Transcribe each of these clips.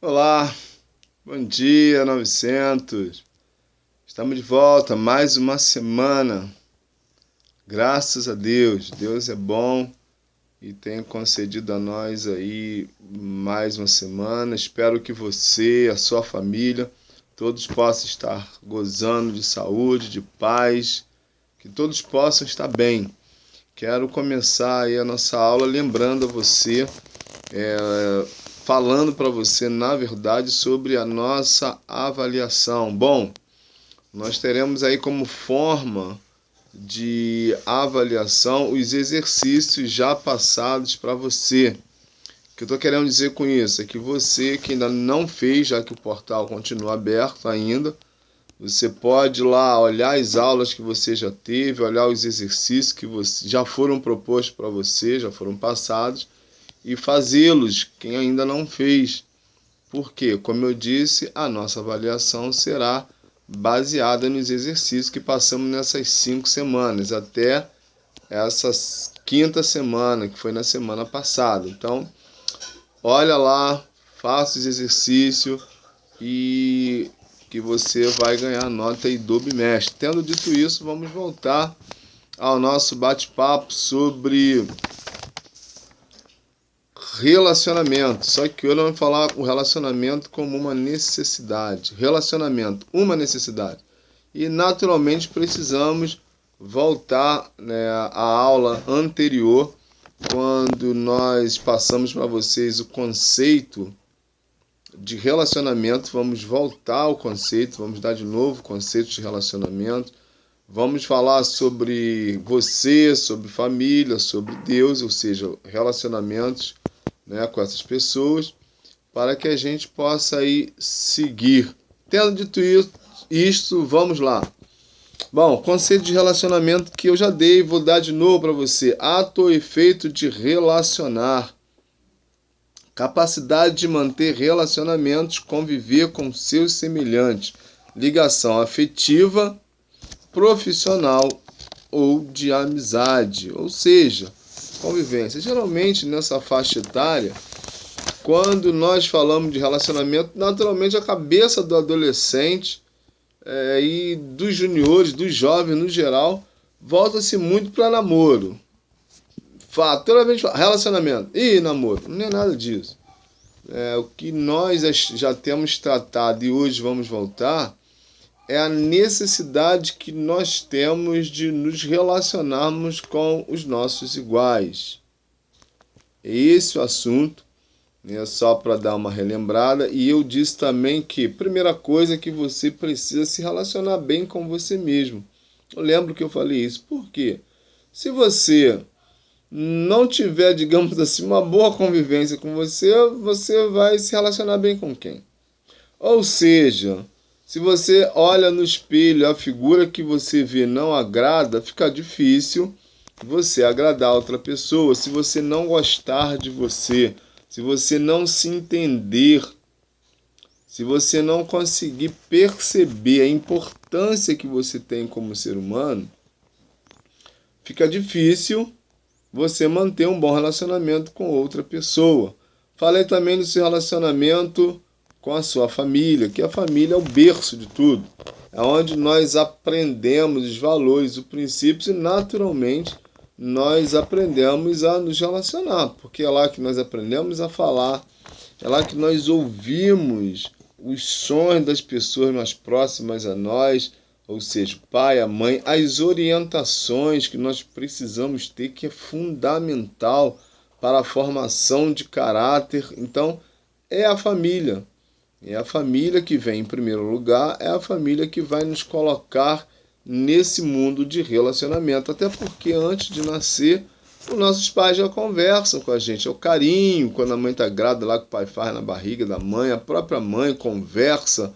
Olá, bom dia 900. Estamos de volta, mais uma semana. Graças a Deus, Deus é bom e tem concedido a nós aí mais uma semana. Espero que você, a sua família, todos possam estar gozando de saúde, de paz, que todos possam estar bem. Quero começar aí a nossa aula lembrando a você, falando para você, na verdade, sobre a nossa avaliação. Bom, nós teremos aí como forma de avaliação os exercícios já passados para você. O que eu estou querendo dizer com isso é que você que ainda não fez, já que o portal continua aberto ainda, você pode ir lá olhar as aulas que você já teve, olhar os exercícios que já foram propostos para você, já foram passados, e fazê-los, quem ainda não fez. Porque, como eu disse, a nossa avaliação será baseada nos exercícios que passamos nessas 5 semanas, até essa quinta semana, que foi na semana passada. Então, olha lá, faça os exercícios e que você vai ganhar nota aí do bimestre. Tendo dito isso, vamos voltar ao nosso bate-papo sobre relacionamento. Só que hoje vamos falar o relacionamento como uma necessidade. Relacionamento, uma necessidade. E naturalmente precisamos voltar, né, à aula anterior, quando nós passamos para vocês o conceito de relacionamento. Vamos voltar ao conceito, vamos dar de novo o conceito de relacionamento. Vamos falar sobre você, sobre família, sobre Deus, ou seja, relacionamentos, né, com essas pessoas, para que a gente possa aí seguir. Tendo dito isso, vamos lá. Bom, conceito de relacionamento que eu já dei, vou dar de novo para você. Ato ou efeito de relacionar. Capacidade de manter relacionamentos, conviver com seus semelhantes. Ligação afetiva, profissional ou de amizade. Ou seja, convivência. Geralmente nessa faixa etária, quando nós falamos de relacionamento, naturalmente a cabeça do adolescente e dos juniores, dos jovens no geral, volta-se muito para namoro. Toda vez fala relacionamento, namoro, não é nada disso. O que nós já temos tratado e hoje vamos voltar é a necessidade que nós temos de nos relacionarmos com os nossos iguais. Esse é o assunto, né, só para dar uma relembrada. E eu disse também que, primeira coisa, é que você precisa se relacionar bem com você mesmo. Eu lembro que eu falei isso. Por quê? Se você não tiver, digamos assim, uma boa convivência com você, você vai se relacionar bem com quem? Ou seja, se você olha no espelho, a figura que você vê não agrada, fica difícil você agradar outra pessoa. Se você não gostar de você, se você não se entender, se você não conseguir perceber a importância que você tem como ser humano, fica difícil você manter um bom relacionamento com outra pessoa. Falei também do seu relacionamento com a sua família, que a família é o berço de tudo. É onde nós aprendemos os valores, os princípios e naturalmente nós aprendemos a nos relacionar, porque é lá que nós aprendemos a falar, é lá que nós ouvimos os sonhos das pessoas mais próximas a nós, ou seja, o pai, a mãe, as orientações que nós precisamos ter, que é fundamental para a formação de caráter. Então, é a família. É a família que vem em primeiro lugar, é a família que vai nos colocar nesse mundo de relacionamento. Até porque antes de nascer, os nossos pais já conversam com a gente. É o carinho, quando a mãe está grávida, lá que o pai faz na barriga da mãe, a própria mãe conversa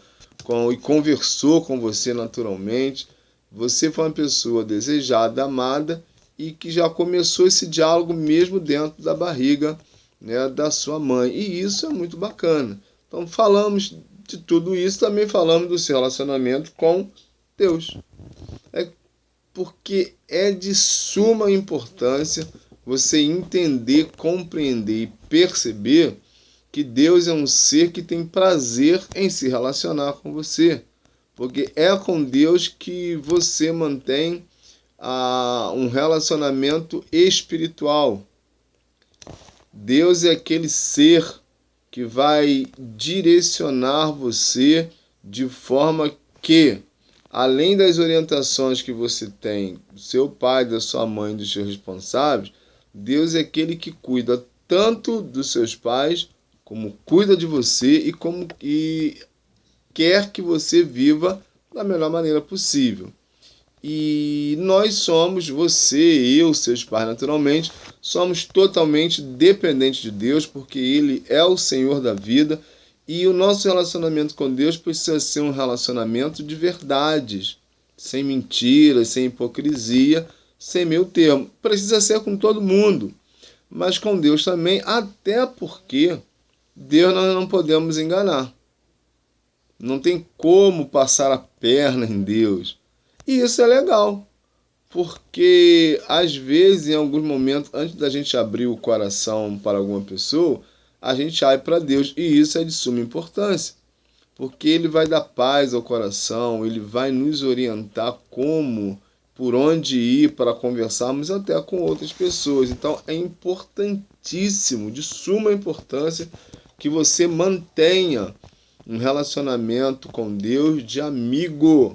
e conversou com você naturalmente. Você foi uma pessoa desejada, amada e que já começou esse diálogo mesmo dentro da barriga, né, da sua mãe. E isso é muito bacana. Então falamos de tudo isso, também falamos do seu relacionamento com Deus. É porque é de suma importância você entender, compreender e perceber que Deus é um ser que tem prazer em se relacionar com você, porque é com Deus que você mantém um relacionamento espiritual. Deus é aquele ser que vai direcionar você de forma que, além das orientações que você tem do seu pai, da sua mãe, dos seus responsáveis, Deus é aquele que cuida tanto dos seus pais, como cuida de você e quer que você viva da melhor maneira possível. E nós somos, você, eu, seus pais naturalmente, somos totalmente dependentes de Deus, porque Ele é o Senhor da vida, e o nosso relacionamento com Deus precisa ser um relacionamento de verdades, sem mentiras, sem hipocrisia, sem meio termo. Precisa ser com todo mundo, mas com Deus também, até porque Deus nós não podemos enganar. Não tem como passar a perna em Deus. E isso é legal, porque às vezes, em alguns momentos, antes da gente abrir o coração para alguma pessoa, a gente abre para Deus. E isso é de suma importância, porque Ele vai dar paz ao coração, Ele vai nos orientar como, por onde ir para conversarmos até com outras pessoas. Então é importantíssimo, de suma importância, que você mantenha um relacionamento com Deus de amigo.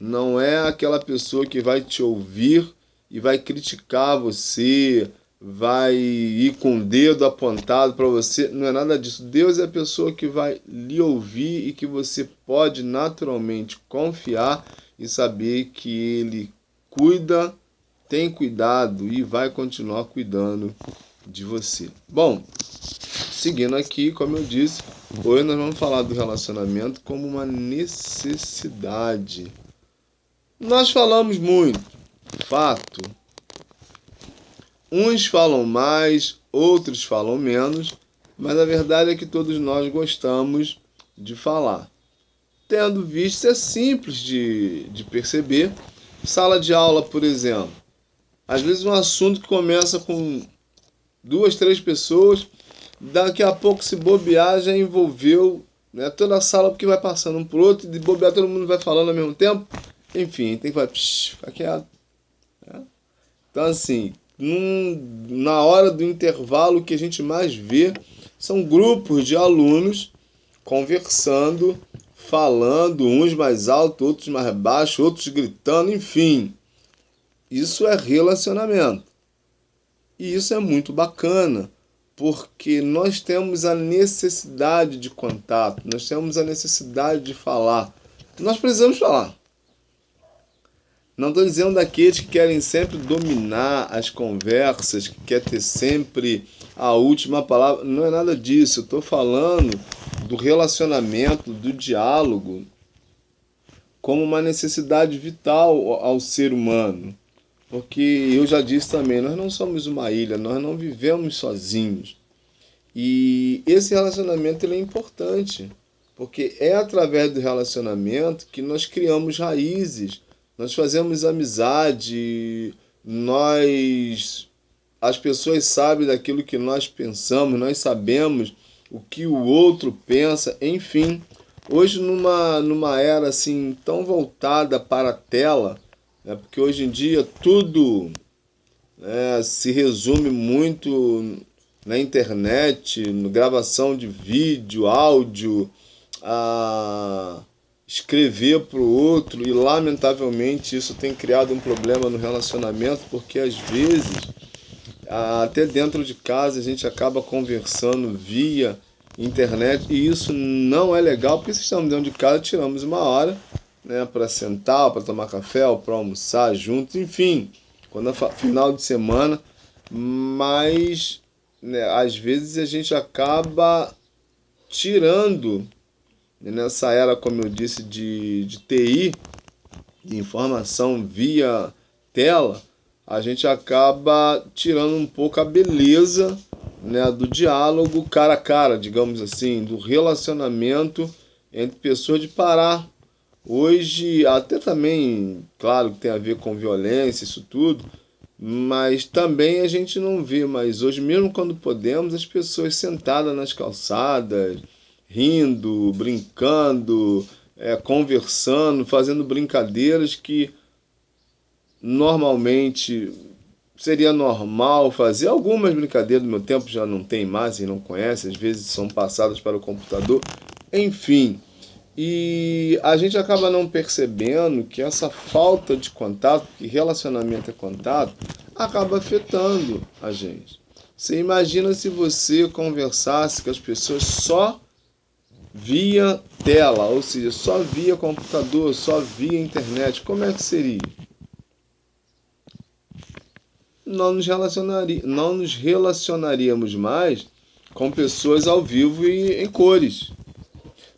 Não é aquela pessoa que vai te ouvir e vai criticar você, vai ir com o dedo apontado para você. Não é nada disso. Deus é a pessoa que vai lhe ouvir e que você pode naturalmente confiar e saber que Ele cuida, tem cuidado e vai continuar cuidando de você. Bom, seguindo aqui, como eu disse, hoje nós vamos falar do relacionamento como uma necessidade. Nós falamos muito, fato. Uns falam mais, outros falam menos, mas a verdade é que todos nós gostamos de falar. Tendo visto, é simples de perceber. Sala de aula, por exemplo. Às vezes um assunto que começa com 2, 3 pessoas, daqui a pouco, se bobear, já envolveu, né, toda a sala, porque vai passando um por outro, e de bobear todo mundo vai falando ao mesmo tempo. Enfim, tem que falar, fica quieto. Então, assim, na hora do intervalo, o que a gente mais vê são grupos de alunos conversando, falando, uns mais alto, outros mais baixo, outros gritando, enfim. Isso é relacionamento. E isso é muito bacana, porque nós temos a necessidade de contato, nós temos a necessidade de falar. Nós precisamos falar. Não estou dizendo daqueles que querem sempre dominar as conversas, que quer ter sempre a última palavra. Não é nada disso. Eu estou falando do relacionamento, do diálogo, como uma necessidade vital ao ser humano. Porque eu já disse também, nós não somos uma ilha, nós não vivemos sozinhos. E esse relacionamento ele é importante, porque é através do relacionamento que nós criamos raízes. Nós fazemos amizade, as pessoas sabem daquilo que nós pensamos, nós sabemos o que o outro pensa, enfim. Hoje numa era assim tão voltada para a tela, né, porque hoje em dia tudo, né, se resume muito na internet, na gravação de vídeo, áudio, escrever para o outro, e lamentavelmente isso tem criado um problema no relacionamento, porque às vezes até dentro de casa a gente acaba conversando via internet, e isso não é legal, porque se estamos dentro de casa tiramos uma hora, né, para sentar, para tomar café, ou para almoçar juntos, enfim, quando é final de semana, mas, né, às vezes a gente acaba tirando, nessa era, como eu disse, de TI, de informação via tela, a gente acaba tirando um pouco a beleza, né, do diálogo cara a cara, digamos assim, do relacionamento entre pessoas, de parar. Hoje, até também, claro que tem a ver com violência, isso tudo, Mas também a gente não vê mais hoje, mesmo quando podemos, as pessoas sentadas nas calçadas, rindo, brincando, conversando, fazendo brincadeiras que normalmente seria normal fazer. Algumas brincadeiras do meu tempo já não tem mais e não conhece, às vezes são passadas para o computador. Enfim, e a gente acaba não percebendo que essa falta de contato, que relacionamento é contato, acaba afetando a gente. Você imagina se você conversasse com as pessoas só via tela, ou seja, só via computador, só via internet, como é que seria? Não nos relacionaríamos mais com pessoas ao vivo e em cores.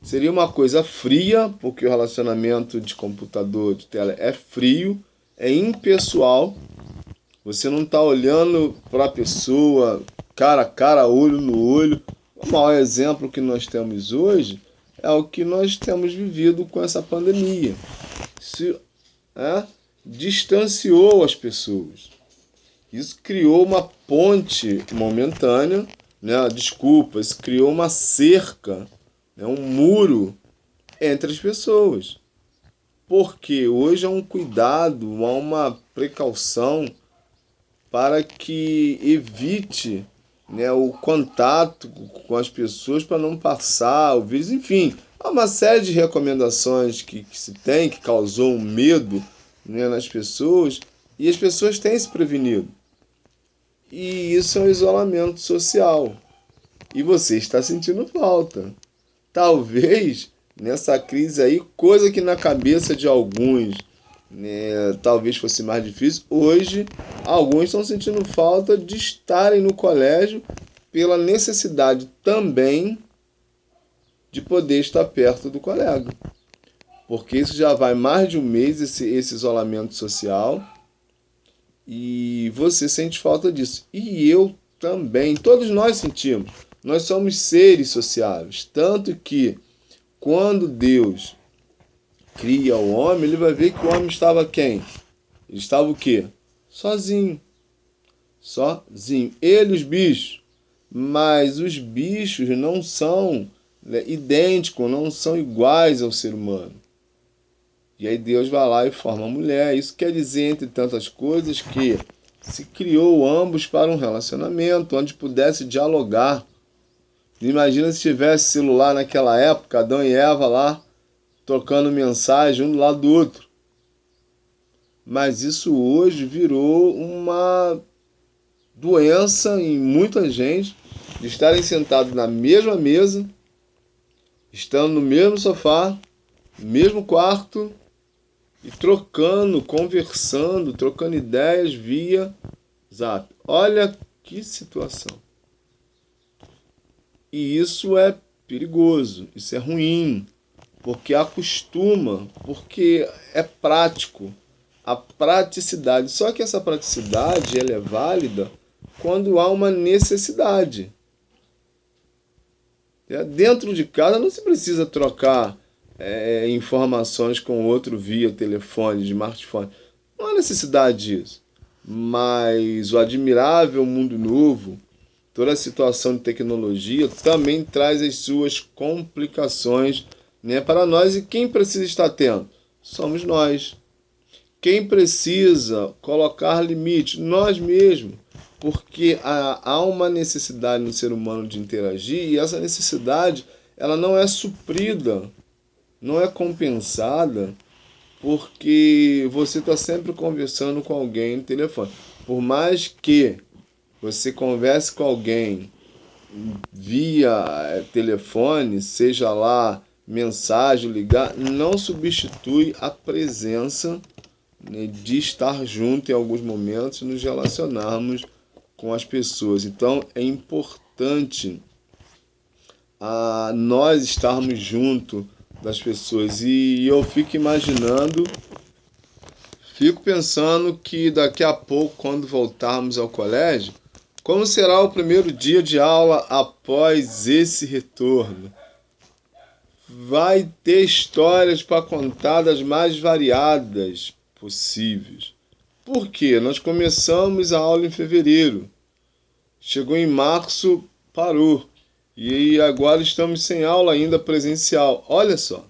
Seria uma coisa fria, porque o relacionamento de computador, de tela é frio, é impessoal. Você não está olhando para a pessoa cara a cara, olho no olho. O maior exemplo que nós temos hoje é o que nós temos vivido com essa pandemia. Isso distanciou as pessoas. Isso criou uma ponte momentânea, né? Desculpa, isso criou uma cerca, né? Um muro entre as pessoas. Porque hoje há um cuidado, há uma precaução para que evite, né, o contato com as pessoas para não passar o vírus. Enfim, há uma série de recomendações que se tem, que causou um medo, né, nas pessoas, e as pessoas têm se prevenido. E isso é um isolamento social. E você está sentindo falta. Talvez nessa crise aí, coisa que na cabeça de alguns, né, talvez fosse mais difícil, hoje alguns estão sentindo falta de estarem no colégio pela necessidade também de poder estar perto do colega. Porque isso já vai mais de um mês, esse isolamento social, e você sente falta disso. E eu também, todos nós sentimos. Nós somos seres sociáveis, tanto que quando Deus cria o homem, ele vai ver que o homem estava quem? Ele estava o quê? Sozinho. Sozinho. Ele e os bichos. Mas os bichos não são, né, idênticos, não são iguais ao ser humano. E aí Deus vai lá e forma a mulher. Isso quer dizer, entre tantas coisas, que se criou ambos para um relacionamento onde pudesse dialogar. Imagina se tivesse celular naquela época, Adão e Eva lá, trocando mensagem um do lado do outro. Mas isso hoje virou uma doença em muita gente, de estarem sentados na mesma mesa, estando no mesmo sofá, no mesmo quarto, e trocando, conversando, trocando ideias via Zap. Olha que situação. E isso é perigoso, isso é ruim, porque acostuma, porque é prático, a praticidade. Só que essa praticidade ela é válida quando há uma necessidade. Dentro de casa não se precisa trocar informações com outro via telefone, smartphone. Não há necessidade disso. Mas o admirável mundo novo, toda a situação de tecnologia também traz as suas complicações, né, para nós. E quem precisa estar atento? Somos nós. Quem precisa colocar limite? Nós mesmos. Porque há uma necessidade no ser humano de interagir, e essa necessidade ela não é suprida, não é compensada, porque você está sempre conversando com alguém no telefone. Por mais que você converse com alguém via telefone, seja lá mensagem, ligar, não substitui a presença, né, de estar junto em alguns momentos, nos relacionarmos com as pessoas. Então é importante nós estarmos junto das pessoas. E eu fico pensando que daqui a pouco, quando voltarmos ao colégio, como será o primeiro dia de aula após esse retorno? Vai ter histórias para contar das mais variadas possíveis. Por quê? Nós começamos a aula em fevereiro. Chegou em março, parou. E agora estamos sem aula ainda presencial. Olha só.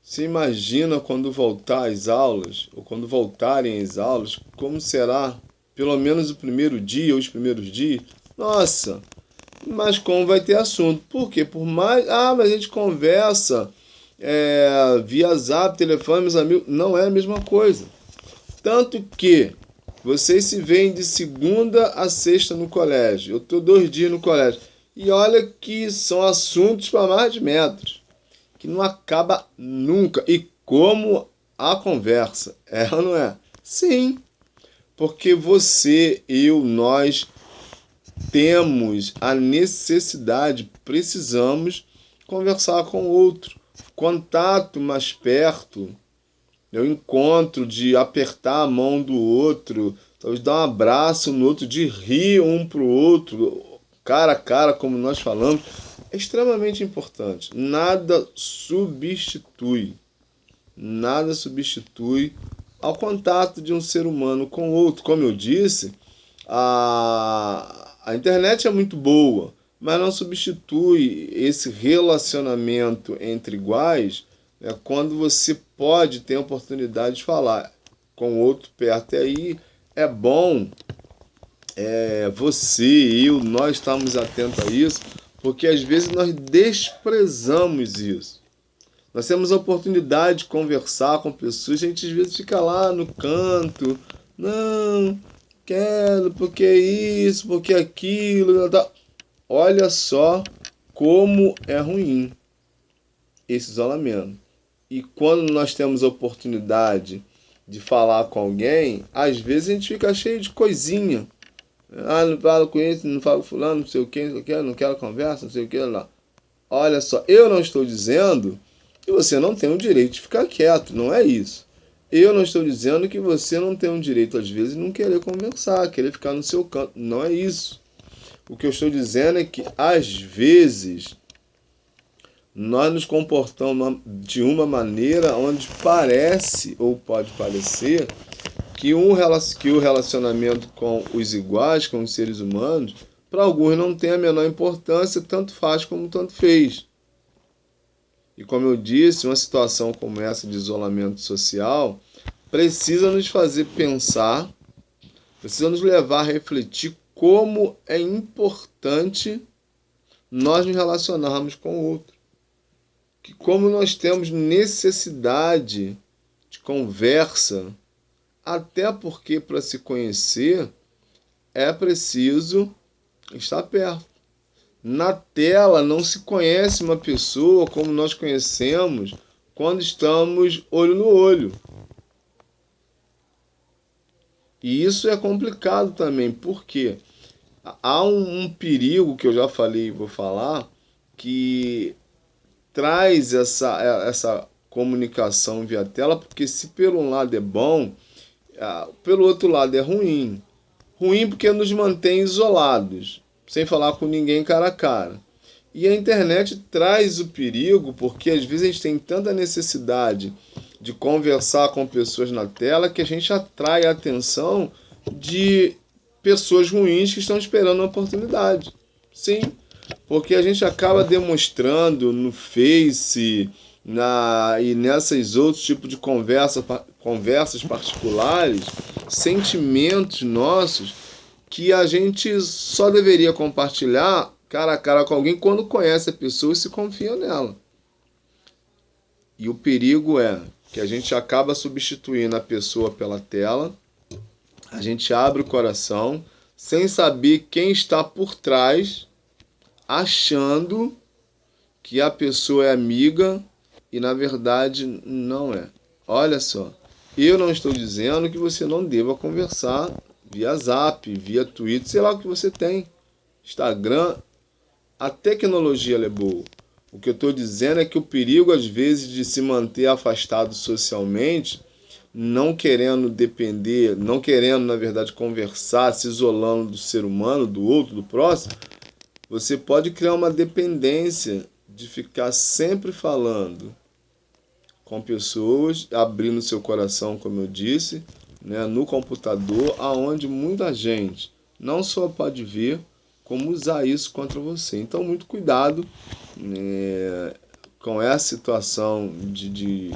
Você imagina quando voltar às aulas, ou quando voltarem às aulas, como será, pelo menos o primeiro dia ou os primeiros dias? Nossa, mas como vai ter assunto? Por quê? Por mais. Ah, mas a gente conversa via zap, telefone, meus amigos. Não é a mesma coisa. Tanto que vocês se veem de segunda a sexta no colégio. Eu estou 2 dias no colégio. E olha que são assuntos para mais de metros, que não acaba nunca. E como a conversa, é ou não é? Sim, porque você, eu, nós temos a necessidade, precisamos conversar com o outro. Contato mais perto, o encontro de apertar a mão do outro, talvez dar um abraço no outro, de rir um para o outro, cara a cara, como nós falamos, é extremamente importante. Nada substitui ao contato de um ser humano com o outro. Como eu disse, a internet é muito boa, mas não substitui esse relacionamento entre iguais, né, quando você pode ter a oportunidade de falar com o outro perto. E aí é bom você, eu, nós estamos atentos a isso, porque às vezes nós desprezamos isso. Nós temos a oportunidade de conversar com pessoas, a gente às vezes fica lá no canto, não, quero, porque isso, porque aquilo, tal. Olha só como é ruim esse isolamento. E quando nós temos a oportunidade de falar com alguém, às vezes a gente fica cheio de coisinha. Ah, não falo com isso, não falo com fulano, não sei o que, não sei o que, não quero conversa, não sei o que, lá. Olha só, eu não estou dizendo que você não tem o direito de ficar quieto, não é isso. Eu não estou dizendo que você não tem o direito, às vezes, de não querer conversar, querer ficar no seu canto. Não é isso. O que eu estou dizendo é que, às vezes, nós nos comportamos de uma maneira onde parece, ou pode parecer, que o relacionamento com os iguais, com os seres humanos, para alguns não tem a menor importância, tanto faz como tanto fez. E como eu disse, uma situação como essa de isolamento social precisa nos fazer pensar, precisa nos levar a refletir como é importante nós nos relacionarmos com o outro. Que como nós temos necessidade de conversa, até porque para se conhecer é preciso estar perto. Na tela não se conhece uma pessoa como nós conhecemos quando estamos olho no olho. E isso é complicado também, porque há um perigo que eu já falei e vou falar, que traz essa comunicação via tela, porque se pelo um lado é bom, pelo outro lado é ruim. Ruim porque nos mantém isolados, sem falar com ninguém cara a cara. E a internet traz o perigo, porque às vezes a gente tem tanta necessidade de conversar com pessoas na tela que a gente atrai a atenção de pessoas ruins que estão esperando uma oportunidade. Sim, porque a gente acaba demonstrando no Face e nessas outros tipos de conversas particulares, sentimentos nossos que a gente só deveria compartilhar cara a cara com alguém quando conhece a pessoa e se confia nela. E o perigo é que a gente acaba substituindo a pessoa pela tela, a gente abre o coração sem saber quem está por trás, achando que a pessoa é amiga e na verdade não é. Olha só, eu não estou dizendo que você não deva conversar via Zap, via Twitter, sei lá o que você tem, Instagram. A tecnologia ela é boa. O que eu estou dizendo é que o perigo, às vezes, de se manter afastado socialmente, não querendo depender, não querendo, na verdade, conversar, se isolando do ser humano, do outro, do próximo, você pode criar uma dependência de ficar sempre falando com pessoas, abrindo seu coração, como eu disse, né, no computador, aonde muita gente não só pode ver, como usar isso contra você. Então, muito cuidado, né, com essa situação de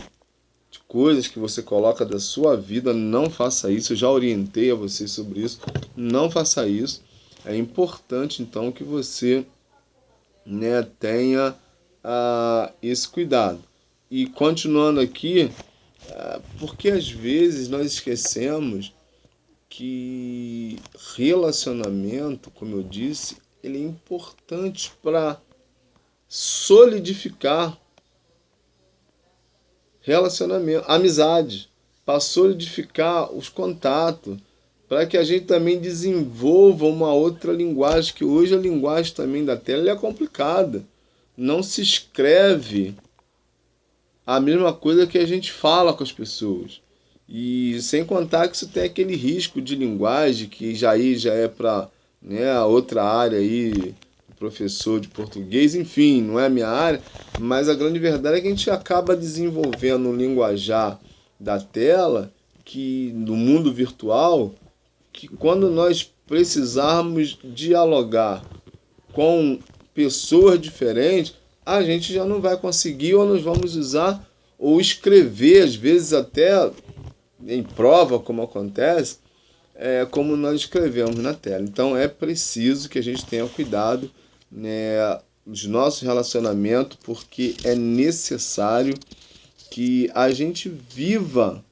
coisas que você coloca da sua vida. Não faça isso. Eu já orientei a vocês sobre isso. Não faça isso. É importante, então, que você, né, tenha esse cuidado. E continuando aqui, porque às vezes nós esquecemos que relacionamento, como eu disse, ele é importante para solidificar relacionamento, amizade, para solidificar os contatos, para que a gente também desenvolva uma outra linguagem, que hoje a linguagem também da tela é complicada. Não se escreve a mesma coisa que a gente fala com as pessoas. E sem contar que isso tem aquele risco de linguagem que já é para, né, a outra área aí, professor de português, enfim, não é a minha área, mas a grande verdade é que a gente acaba desenvolvendo um linguajar da tela, que no mundo virtual, que quando nós precisarmos dialogar com pessoas diferentes, a gente já não vai conseguir, ou nós vamos usar ou escrever, às vezes até em prova, como acontece, como nós escrevemos na tela. Então é preciso que a gente tenha cuidado, né, dos nossos relacionamentos, porque é necessário que a gente viva,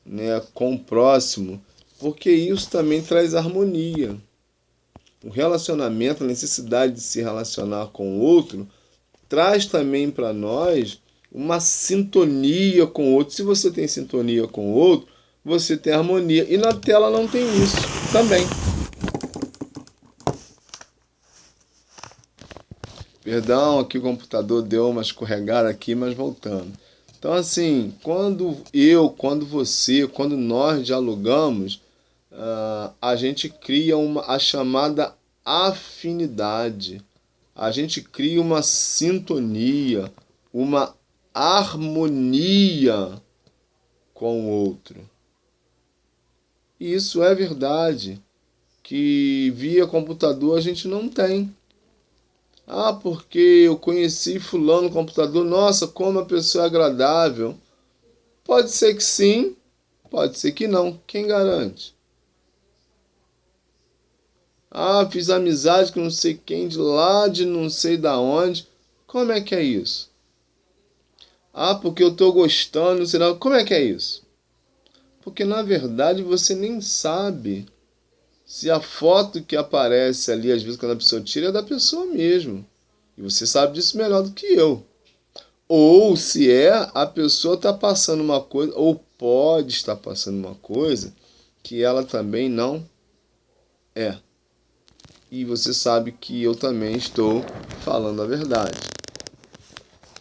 né, com o próximo, porque isso também traz harmonia. O relacionamento, a necessidade de se relacionar com o outro, traz também para nós uma sintonia com o outro. Se você tem sintonia com o outro, você tem harmonia. E na tela não tem isso também. Perdão, aqui o computador deu uma escorregada aqui, mas voltando. Então, assim, quando você, quando nós dialogamos, a gente cria a chamada afinidade. A gente cria uma sintonia, uma harmonia com o outro. E isso é verdade, que via computador a gente não tem. Porque eu conheci fulano no computador, nossa, como a pessoa é agradável. Pode ser que sim, pode ser que não, quem garante? Fiz amizade com não sei quem, de lá de não sei da onde. Como é que é isso? Porque eu estou gostando, não sei não. Como é que é isso? Porque na verdade você nem sabe se a foto que aparece ali, às vezes quando a pessoa tira, é da pessoa mesmo. E você sabe disso melhor do que eu. Ou se a pessoa está passando uma coisa, ou pode estar passando uma coisa, que ela também não é. E você sabe que eu também estou falando a verdade.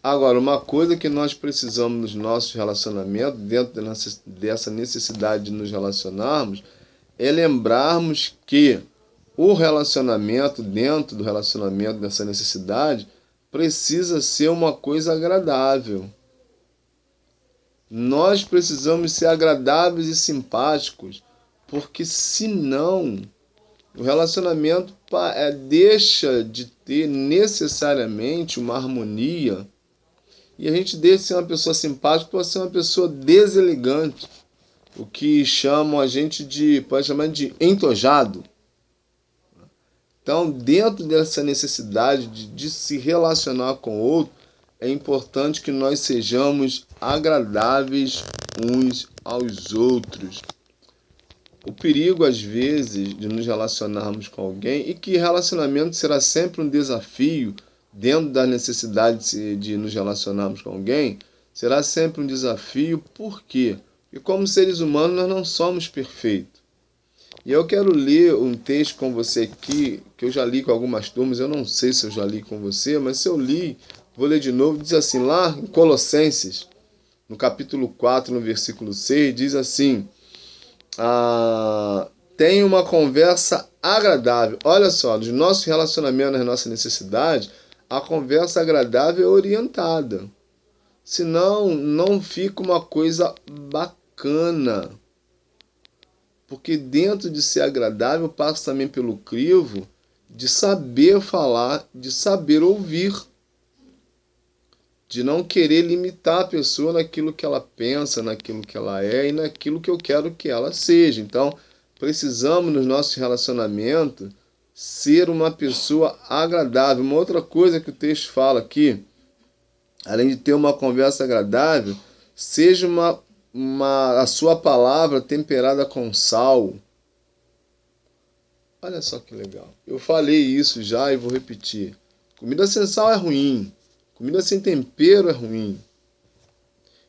Agora, uma coisa que nós precisamos nos nossos relacionamentos, dentro dessa necessidade de nos relacionarmos, é lembrarmos que o relacionamento, dentro do relacionamento, dessa necessidade, precisa ser uma coisa agradável. Nós precisamos ser agradáveis e simpáticos, porque senão o relacionamento deixa de ter necessariamente uma harmonia, e a gente deixa de ser uma pessoa simpática para ser uma pessoa deselegante, o que chamam a gente pode chamar de entojado. Então, dentro dessa necessidade de se relacionar com o outro, é importante que nós sejamos agradáveis uns aos outros. O perigo, às vezes, de nos relacionarmos com alguém, e que relacionamento será sempre um desafio, dentro da necessidade de nos relacionarmos com alguém, será sempre um desafio. Por quê? Porque como seres humanos nós não somos perfeitos. E eu quero ler um texto com você aqui, que eu já li com algumas turmas, eu não sei se eu já li com você, mas se eu li, vou ler de novo. Diz assim, lá em Colossenses, no capítulo 4, no versículo 6, diz assim: tenha uma conversa agradável. Olha só, nos nossos relacionamentos, nas nossas necessidades, a conversa agradável é orientada. Senão, não fica uma coisa bacana. Porque dentro de ser agradável passa também pelo crivo de saber falar, de saber ouvir, de não querer limitar a pessoa naquilo que ela pensa, naquilo que ela é e naquilo que eu quero que ela seja. Então, precisamos nos nossos relacionamentos ser uma pessoa agradável. Uma outra coisa que o texto fala aqui, além de ter uma conversa agradável, seja a sua palavra temperada com sal. Olha só que legal. Eu falei isso já e vou repetir. Comida sem sal é ruim. Comida sem tempero é ruim.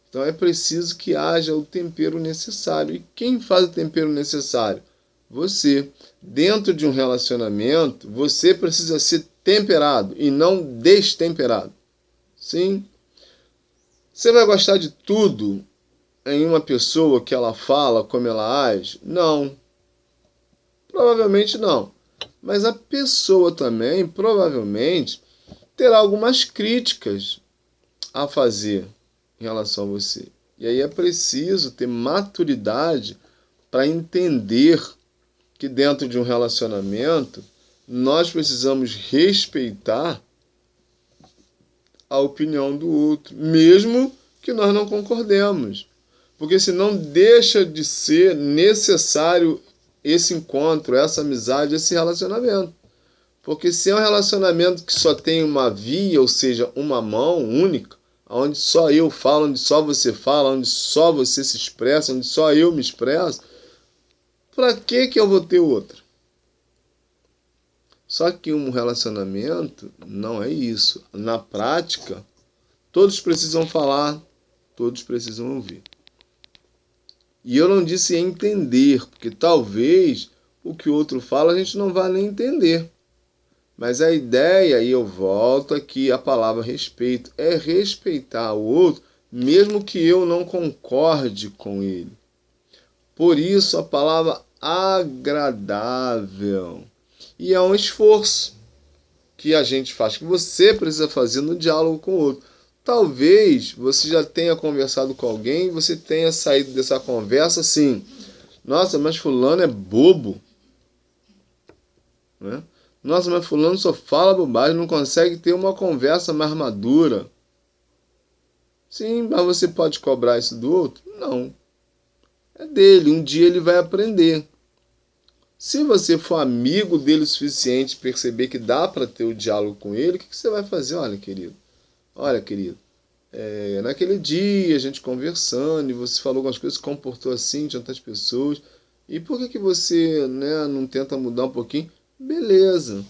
Então é preciso que haja o tempero necessário. E quem faz o tempero necessário? Você. Dentro de um relacionamento, você precisa ser temperado e não destemperado. Sim. Você vai gostar de tudo em uma pessoa que ela fala, como ela age? Não. Provavelmente não. Mas a pessoa também, provavelmente, terá algumas críticas a fazer em relação a você. E aí é preciso ter maturidade para entender que dentro de um relacionamento nós precisamos respeitar a opinião do outro, mesmo que nós não concordemos. Porque senão deixa de ser necessário esse encontro, essa amizade, esse relacionamento. Porque se é um relacionamento que só tem uma via, ou seja, uma mão única, onde só eu falo, onde só você fala, onde só você se expressa, onde só eu me expresso, para que eu vou ter outra? Só que um relacionamento não é isso. Na prática, todos precisam falar, todos precisam ouvir. E eu não disse entender, porque talvez o que o outro fala a gente não vá nem entender. Mas a ideia, e eu volto aqui a palavra respeito, é respeitar o outro, mesmo que eu não concorde com ele. Por isso a palavra agradável. E é um esforço que a gente faz, que você precisa fazer no diálogo com o outro. Talvez você já tenha conversado com alguém e você tenha saído dessa conversa assim, nossa, mas fulano é bobo, né? Nossa, mas fulano só fala bobagem, não consegue ter uma conversa mais madura. Sim, mas você pode cobrar isso do outro? Não. É dele, um dia ele vai aprender. Se você for amigo dele o suficiente e perceber que dá para ter o diálogo com ele, o que você vai fazer? Olha, querido, naquele dia a gente conversando e você falou algumas coisas, se comportou assim diante das pessoas. E por que você, né, não tenta mudar um pouquinho? Beleza.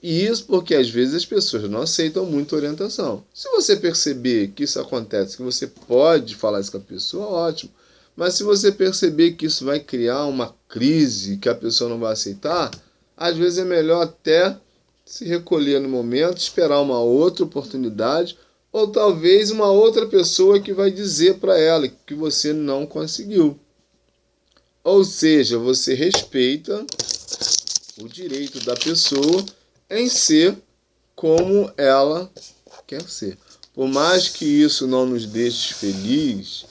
E isso porque às vezes as pessoas não aceitam muito orientação. Se você perceber que isso acontece, que você pode falar isso com a pessoa, ótimo. Mas se você perceber que isso vai criar uma crise, que a pessoa não vai aceitar, às vezes é melhor até se recolher no momento, esperar uma outra oportunidade, ou talvez uma outra pessoa que vai dizer para ela que você não conseguiu. Ou seja, você respeita o direito da pessoa em ser como ela quer ser. Por mais que isso não nos deixe felizes,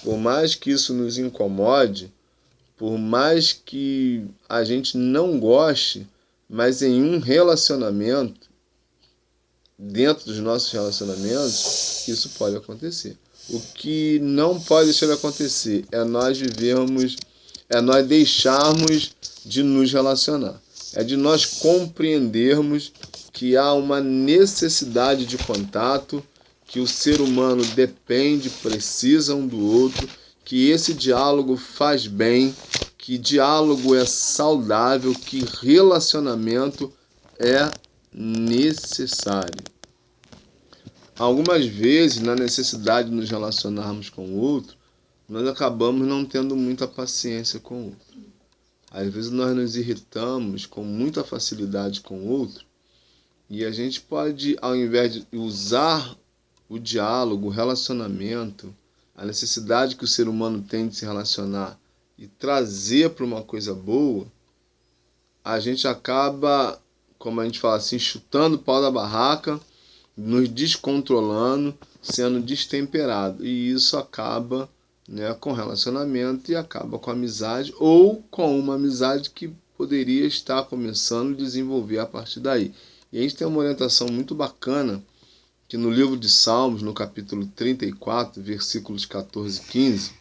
por mais que isso nos incomode, por mais que a gente não goste, mas em um relacionamento, dentro dos nossos relacionamentos, isso pode acontecer. O que não pode deixar de acontecer é nós deixarmos de nos relacionar. É de nós compreendermos que há uma necessidade de contato, que o ser humano depende, precisa um do outro, que esse diálogo faz bem, que diálogo é saudável, que relacionamento é necessário. Algumas vezes, na necessidade de nos relacionarmos com o outro, nós acabamos não tendo muita paciência com o outro. Às vezes nós nos irritamos com muita facilidade com o outro e a gente pode, ao invés de usar o diálogo, o relacionamento, a necessidade que o ser humano tem de se relacionar e trazer para uma coisa boa, a gente acaba, como a gente fala assim, chutando o pau da barraca, nos descontrolando, sendo destemperado. E isso acaba né, com relacionamento e acaba com a amizade ou com uma amizade que poderia estar começando a desenvolver a partir daí. E a gente tem uma orientação muito bacana que no livro de Salmos, no capítulo 34, versículos 14 e 15,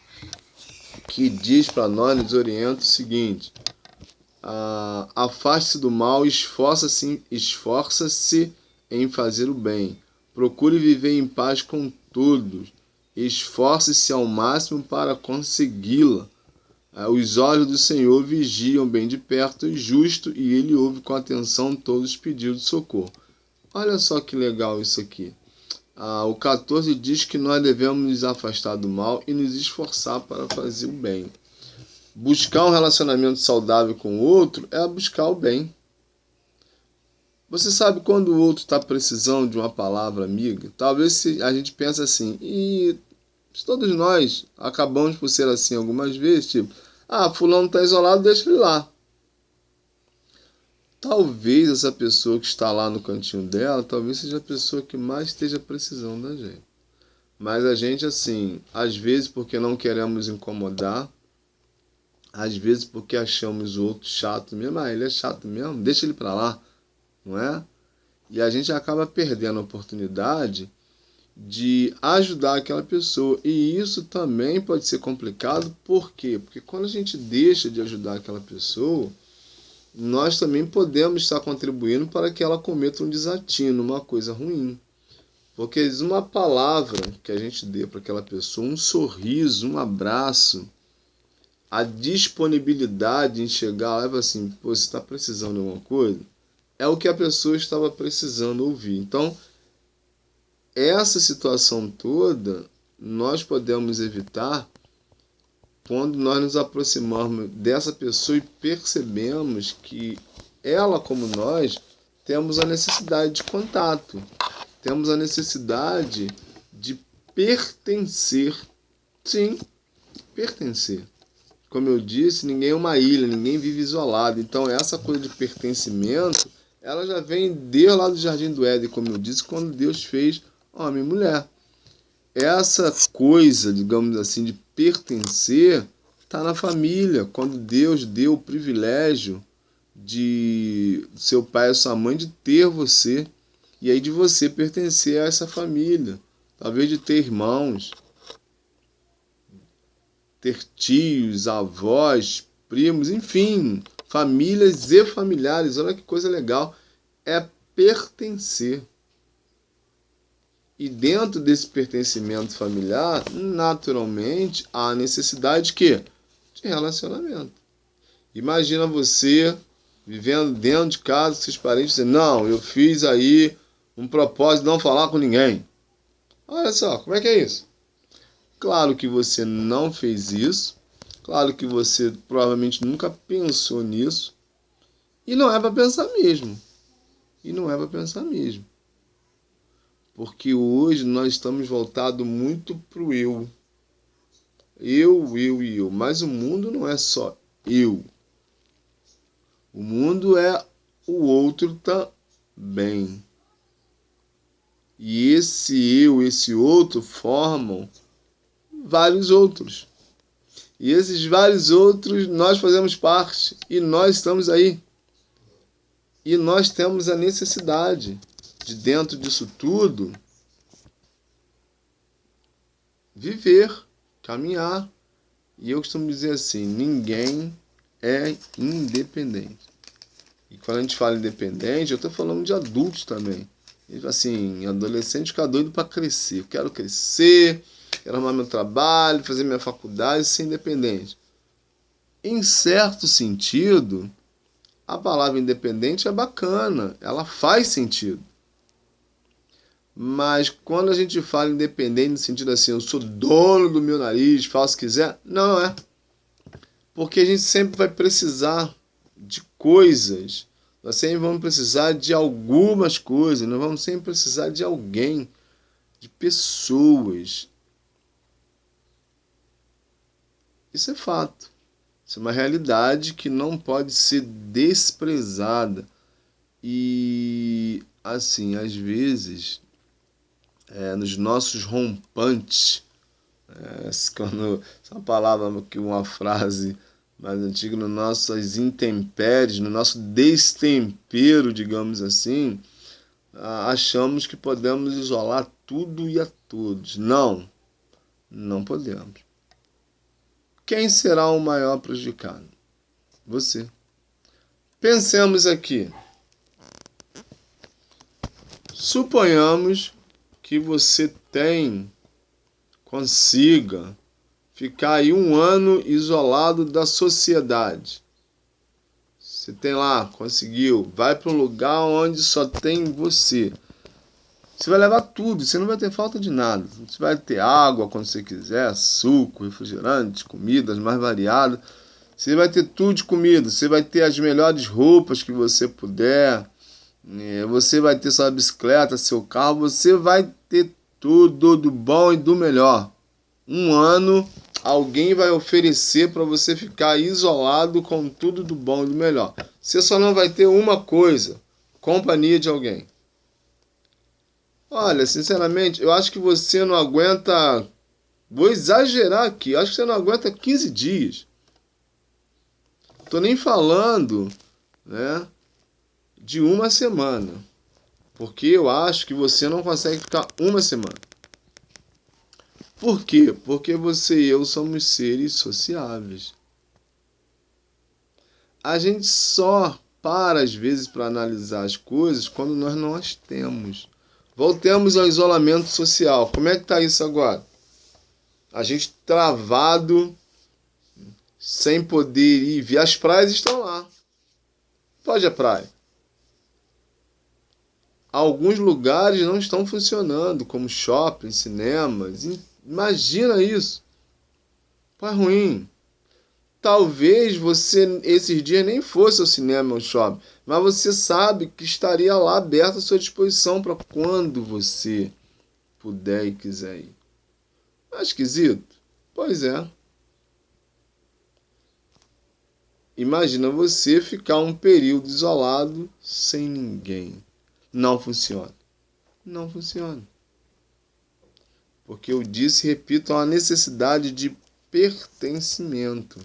que diz para nós, nos orienta o seguinte: afaste-se do mal, esforça-se em fazer o bem. Procure viver em paz com todos. Esforce-se ao máximo para consegui-la. Os olhos do Senhor vigiam bem de perto o justo, e ele ouve com atenção todos os pedidos de socorro. Olha só que legal isso aqui. O 14 diz que nós devemos nos afastar do mal e nos esforçar para fazer o bem. Buscar um relacionamento saudável com o outro é buscar o bem. Você sabe quando o outro está precisando de uma palavra amiga? Talvez a gente pense assim, e todos nós acabamos por ser assim algumas vezes, tipo, fulano está isolado, deixa ele lá. Talvez essa pessoa que está lá no cantinho dela, talvez seja a pessoa que mais esteja precisando da gente. Mas a gente, assim, às vezes porque não queremos incomodar, às vezes porque achamos o outro chato mesmo, ele é chato mesmo, deixa ele para lá, não é? E a gente acaba perdendo a oportunidade de ajudar aquela pessoa. E isso também pode ser complicado, por quê? Porque quando a gente deixa de ajudar aquela pessoa, nós também podemos estar contribuindo para que ela cometa um desatino, uma coisa ruim. Porque uma palavra que a gente dê para aquela pessoa, um sorriso, um abraço, a disponibilidade em chegar lá e falar assim, você está precisando de alguma coisa? É o que a pessoa estava precisando ouvir. Então, essa situação toda, nós podemos evitar quando nós nos aproximamos dessa pessoa e percebemos que ela, como nós, temos a necessidade de contato, temos a necessidade de pertencer. Sim, pertencer. Como eu disse, ninguém é uma ilha, ninguém vive isolado. Então essa coisa de pertencimento, ela já vem desde lá do Jardim do Éden, como eu disse, quando Deus fez homem e mulher. Essa coisa, digamos assim, de pertencer, está na família. Quando Deus deu o privilégio de seu pai e sua mãe de ter você, e aí de você pertencer a essa família. Talvez de ter irmãos, ter tios, avós, primos, enfim, famílias e familiares. Olha que coisa legal. É pertencer. E dentro desse pertencimento familiar, naturalmente, há a necessidade de relacionamento. Imagina você vivendo dentro de casa, seus parentes dizendo, não, eu fiz aí um propósito de não falar com ninguém. Olha só, como é que é isso? Claro que você não fez isso, claro que você provavelmente nunca pensou nisso, e não é para pensar mesmo. E não é para pensar mesmo. Porque hoje nós estamos voltados muito pro eu. Eu e eu. Mas o mundo não é só eu. O mundo é o outro também. E esse eu, esse outro formam vários outros. E esses vários outros nós fazemos parte. E nós estamos aí. E nós temos a necessidade de, dentro disso tudo, viver, caminhar. E eu costumo dizer assim, ninguém é independente. E quando a gente fala independente, eu estou falando de adultos também. Assim, adolescente fica doido para crescer. Eu quero crescer, quero arrumar meu trabalho, fazer minha faculdade, ser independente. Em certo sentido, a palavra independente é bacana, ela faz sentido. Mas quando a gente fala independente no sentido assim, eu sou dono do meu nariz, faço o que quiser, não é. Porque a gente sempre vai precisar de coisas, nós sempre vamos precisar de algumas coisas, nós vamos sempre precisar de alguém, de pessoas. Isso é fato. Isso é uma realidade que não pode ser desprezada. E, assim, às vezes, nos nossos rompantes, Essa palavra, que uma frase mais antiga, no nossas intempéries, no nosso destempero, digamos assim, achamos que podemos isolar tudo e a todos. Não, não podemos. Quem será o maior prejudicado? Você. Pensemos aqui. Suponhamos que você consiga ficar aí um ano isolado da sociedade. Você tem lá, conseguiu, vai para um lugar onde só tem você. Você vai levar tudo, você não vai ter falta de nada. Você vai ter água quando você quiser, suco, refrigerante, comidas mais variadas. Você vai ter tudo de comida, você vai ter as melhores roupas que você puder. Você vai ter sua bicicleta, seu carro, você vai ter tudo do bom e do melhor. Um ano, alguém vai oferecer para você ficar isolado com tudo do bom e do melhor. Você só não vai ter uma coisa: companhia de alguém. Olha, sinceramente, eu acho que você não aguenta. Vou exagerar aqui, eu acho que você não aguenta 15 dias. Tô nem falando, né, de uma semana. Porque eu acho que você não consegue ficar uma semana. Por quê? Porque você e eu somos seres sociáveis. A gente só para, às vezes, para analisar as coisas quando nós não as temos. Voltemos ao isolamento social. Como é que está isso agora? A gente travado, sem poder ir ver. As praias estão lá. Pode a praia. Alguns lugares não estão funcionando, como shopping, cinemas. Imagina isso. Pô, é ruim. Talvez você, esses dias, nem fosse ao cinema ou ao shopping, mas você sabe que estaria lá aberto à sua disposição para quando você puder e quiser ir. Não é esquisito? Pois é. Imagina você ficar um período isolado sem ninguém. Não funciona. Não funciona. Porque eu disse e repito, há uma necessidade de pertencimento.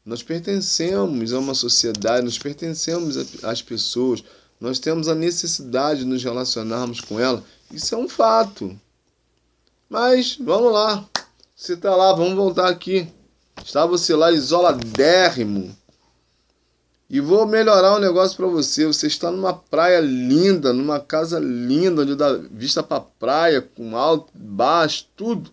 Nós pertencemos a uma sociedade, nós pertencemos às pessoas, nós temos a necessidade de nos relacionarmos com ela. Isso é um fato. Mas, vamos lá. Você está lá, vamos voltar aqui. Está você lá isoladérrimo. E vou melhorar um negócio para você. Você está numa praia linda, numa casa linda, onde dá vista para a praia, com alto, baixo, tudo.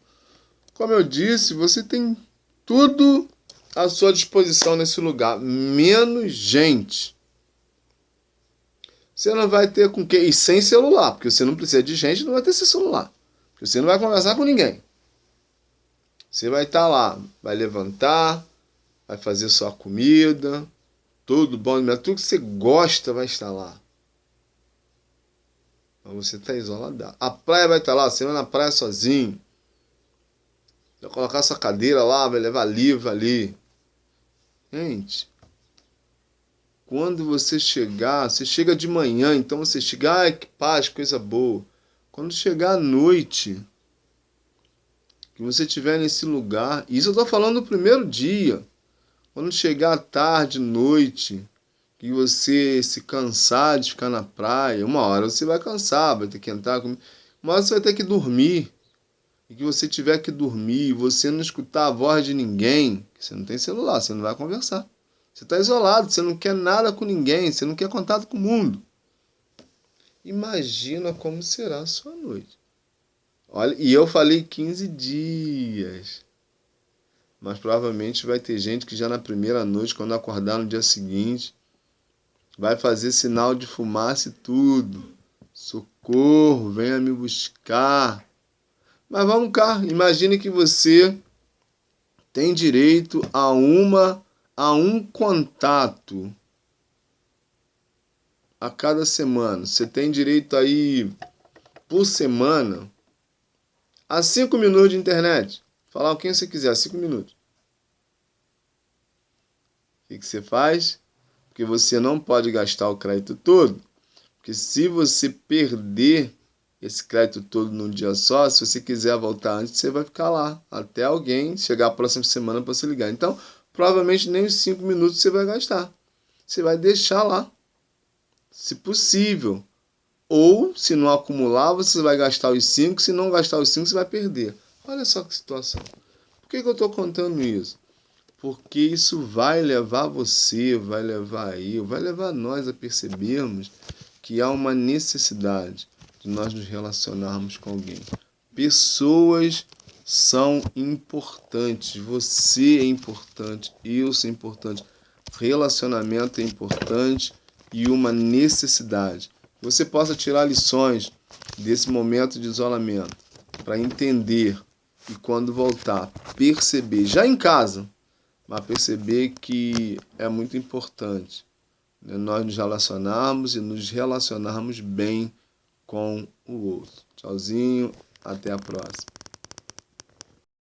Como eu disse, você tem tudo à sua disposição nesse lugar, menos gente. Você não vai ter com quem? E sem celular, porque você não precisa de gente, não vai ter seu celular. Porque você não vai conversar com ninguém. Você vai estar lá, vai levantar, vai fazer sua comida, tudo bom, tudo que você gosta vai estar lá. Mas você está isolado. A praia vai estar lá, você vai na praia sozinho. Vai colocar sua cadeira lá, vai levar livro ali. Gente, quando você chegar, você chega de manhã, então você chega, ai que paz, coisa boa. Quando chegar à noite, que você estiver nesse lugar, isso eu estou falando do primeiro dia. Quando chegar à tarde, noite, que você se cansar de ficar na praia, uma hora você vai cansar, vai ter que entrar, uma hora você vai ter que dormir. E que você tiver que dormir, você não escutar a voz de ninguém, você não tem celular, você não vai conversar. Você está isolado, você não quer nada com ninguém, você não quer contato com o mundo. Imagina como será a sua noite. Olha, e eu falei 15 dias. Mas provavelmente vai ter gente que já na primeira noite, quando acordar no dia seguinte, vai fazer sinal de fumaça e tudo. Socorro, venha me buscar. Mas vamos cá, imagine que você tem direito a um contato a cada semana. Você tem direito aí, por semana, a 5 minutos de internet. Falar o que você quiser, 5 minutos. O que você faz? Porque você não pode gastar o crédito todo. Porque se você perder esse crédito todo num dia só. Se você quiser voltar antes, você vai ficar lá até alguém chegar a próxima semana para você ligar. Então, provavelmente nem os 5 minutos você vai gastar. Você vai deixar lá, se possível. Ou, se não acumular, você vai gastar os 5. Se não gastar os 5, você vai perder. Olha só que situação. Por que eu estou contando isso? Porque isso vai levar você, vai levar eu, vai levar nós a percebermos que há uma necessidade de nós nos relacionarmos com alguém. Pessoas são importantes, você é importante, eu sou importante, relacionamento é importante e uma necessidade. Você possa tirar lições desse momento de isolamento para entender e quando voltar, perceber, já em casa, mas perceber que é muito importante, né, nós nos relacionarmos e nos relacionarmos bem com o outro. Tchauzinho, até a próxima.